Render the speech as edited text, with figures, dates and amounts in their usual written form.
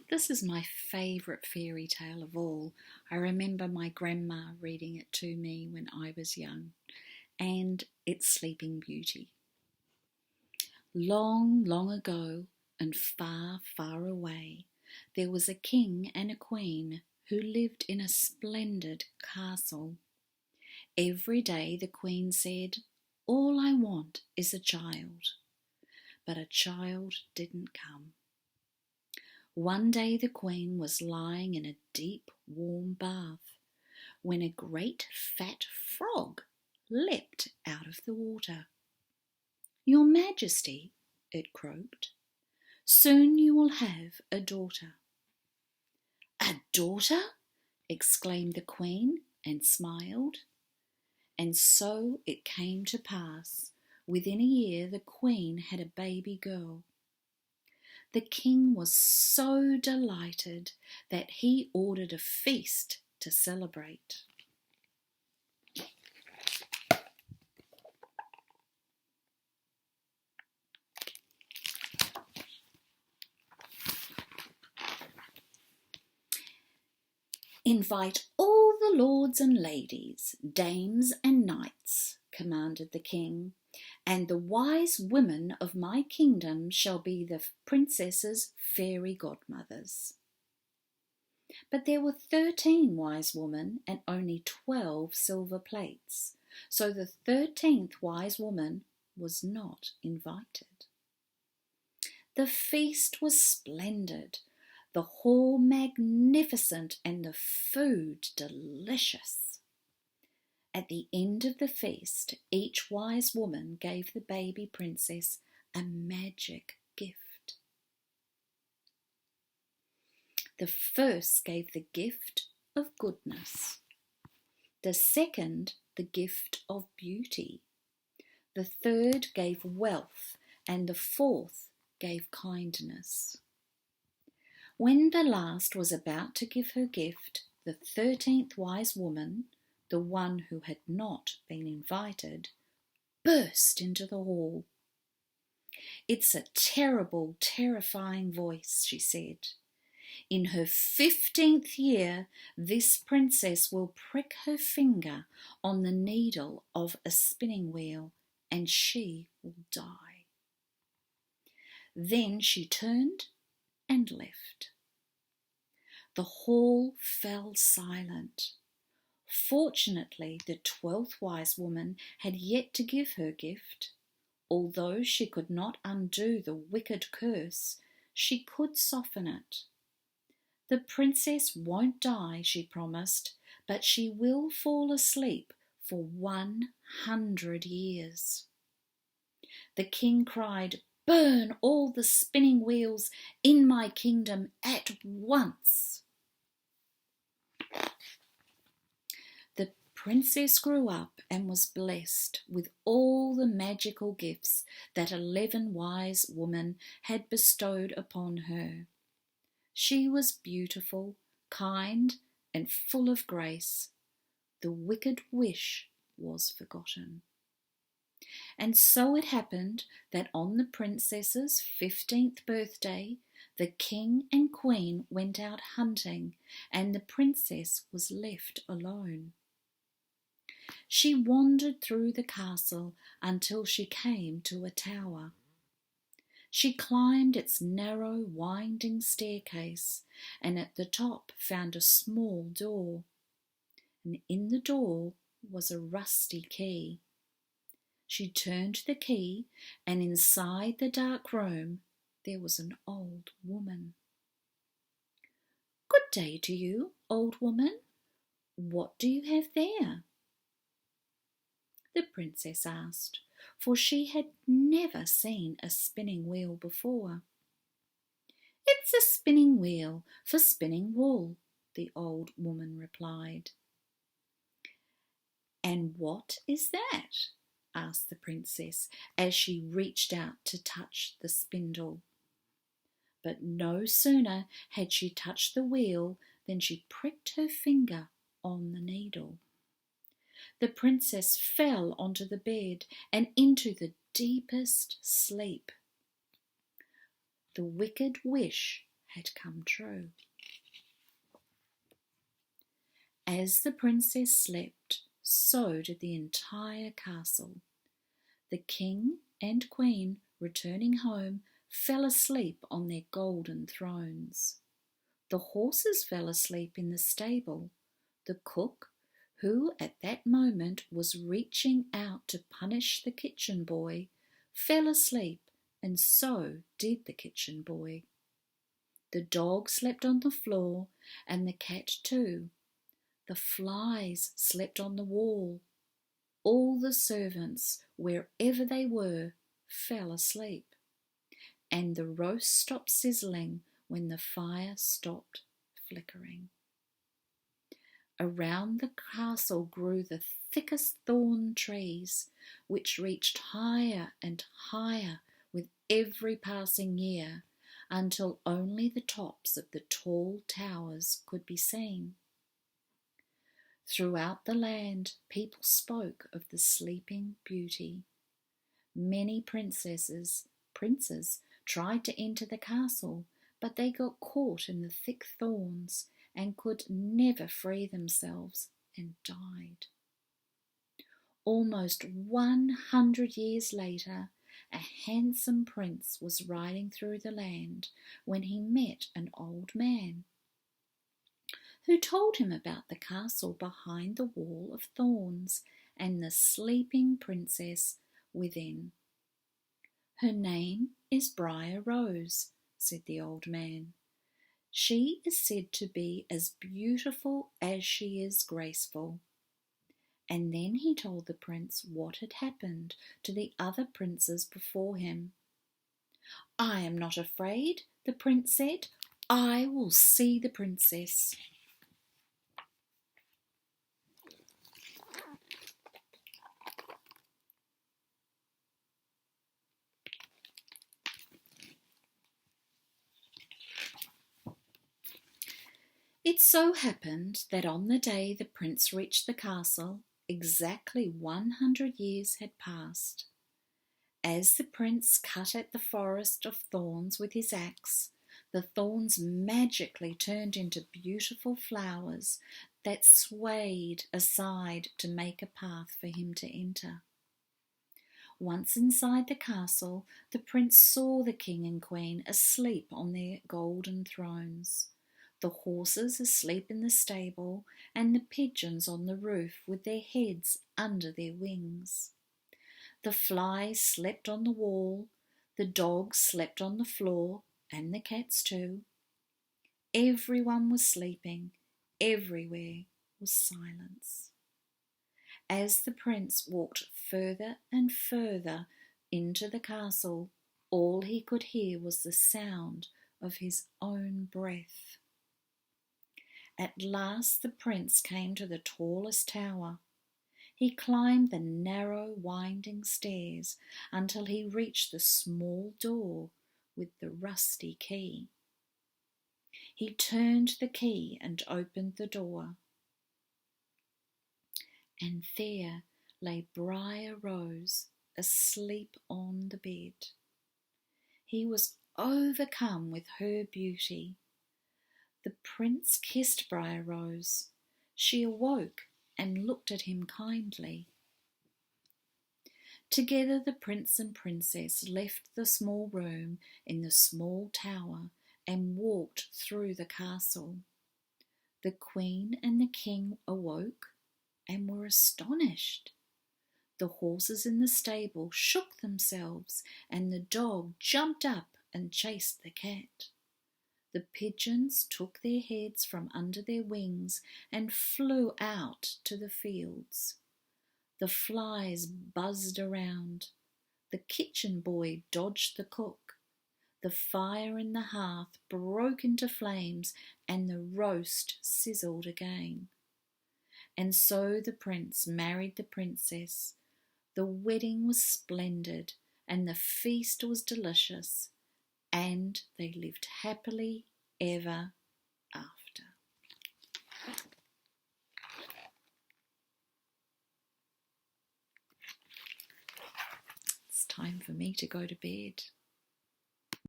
This is my favourite fairy tale of all. I remember my grandma reading it to me when I was young, and it's Sleeping Beauty. Long, long ago, and far, far away, there was a king and a queen who lived in a splendid castle. Every day the queen said, "All I want is a child." But a child didn't come. One day the queen was lying in a deep, warm bath when a great fat frog leapt out of the water. "Your Majesty," it croaked, "soon you will have a daughter." "A daughter?" exclaimed the queen and smiled. And so it came to pass. Within a year the queen had a baby girl. The king was so delighted that he ordered a feast to celebrate. "Invite all the lords and ladies, dames and knights," commanded the king, "and the wise women of my kingdom shall be the princess's fairy godmothers." But there were 13 wise women and only 12 silver plates, so the 13th wise woman was not invited. The feast was splendid, the hall magnificent, and the food delicious. At the end of the feast, each wise woman gave the baby princess a magic gift. The first gave the gift of goodness, the second the gift of beauty, the third gave wealth, and the fourth gave kindness. When the last was about to give her gift, the 13th wise woman, the one who had not been invited, burst into the hall. "It's a terrible, terrifying voice," she said. "In her 15th year, this princess will prick her finger on the needle of a spinning wheel, and she will die." Then she turned and left. The hall fell silent. Fortunately, the 12th wise woman had yet to give her gift. Although she could not undo the wicked curse, she could soften it. "The princess won't die," she promised, "but she will fall asleep for 100 years." The king cried, "Burn all the spinning wheels in my kingdom at once." The princess grew up and was blessed with all the magical gifts that 11 wise women had bestowed upon her. She was beautiful, kind, and full of grace. The wicked wish was forgotten. And so it happened that on the princess's 15th birthday, the king and queen went out hunting, and the princess was left alone. She wandered through the castle until she came to a tower. She climbed its narrow, winding staircase, and at the top found a small door. And in the door was a rusty key. She turned the key, and inside the dark room there was an old woman. "Good day to you, old woman. What do you have there?" The princess asked, for she had never seen a spinning wheel before. "It's a spinning wheel for spinning wool," the old woman replied. "And what is that?" asked the princess as she reached out to touch the spindle. But no sooner had she touched the wheel than she pricked her finger on the needle. The princess fell onto the bed and into the deepest sleep. The wicked wish had come true. As the princess slept, so did the entire castle. The king and queen, returning home, fell asleep on their golden thrones. The horses fell asleep in the stable. The cook, who at that moment was reaching out to punish the kitchen boy, fell asleep, and so did the kitchen boy. The dog slept on the floor, and the cat too. The flies slept on the wall. All the servants, wherever they were, fell asleep. And the roast stopped sizzling when the fire stopped flickering. Around the castle grew the thickest thorn trees, which reached higher and higher with every passing year, until only the tops of the tall towers could be seen. Throughout the land, people spoke of the sleeping beauty. Many princes tried to enter the castle, but they got caught in the thick thorns and could never free themselves and died. Almost 100 years later, a handsome prince was riding through the land when he met an old man who told him about the castle behind the wall of thorns and the sleeping princess within. "Her name is Briar Rose," said the old man. "She is said to be as beautiful as she is graceful." And then he told the prince what had happened to the other princes before him. "I am not afraid," the prince said. "I will see the princess." It so happened that on the day the prince reached the castle, exactly 100 years had passed. As the prince cut at the forest of thorns with his axe, the thorns magically turned into beautiful flowers that swayed aside to make a path for him to enter. Once inside the castle, the prince saw the king and queen asleep on their golden thrones, the horses asleep in the stable, and the pigeons on the roof with their heads under their wings. The flies slept on the wall, the dogs slept on the floor, and the cats too. Everyone was sleeping, everywhere was silence. As the prince walked further and further into the castle, all he could hear was the sound of his own breath. At last the prince came to the tallest tower. He climbed the narrow, winding stairs until he reached the small door with the rusty key. He turned the key and opened the door. And there lay Briar Rose asleep on the bed. He was overcome with her beauty. The prince kissed Briar Rose. She awoke and looked at him kindly. Together the prince and princess left the small room in the small tower and walked through the castle. The queen and the king awoke and were astonished. The horses in the stable shook themselves, and the dog jumped up and chased the cat. The pigeons took their heads from under their wings and flew out to the fields. The flies buzzed around. The kitchen boy dodged the cook. The fire in the hearth broke into flames, and the roast sizzled again. And so the prince married the princess. The wedding was splendid, and the feast was delicious, and they lived happily ever after. It's time for me to go to bed.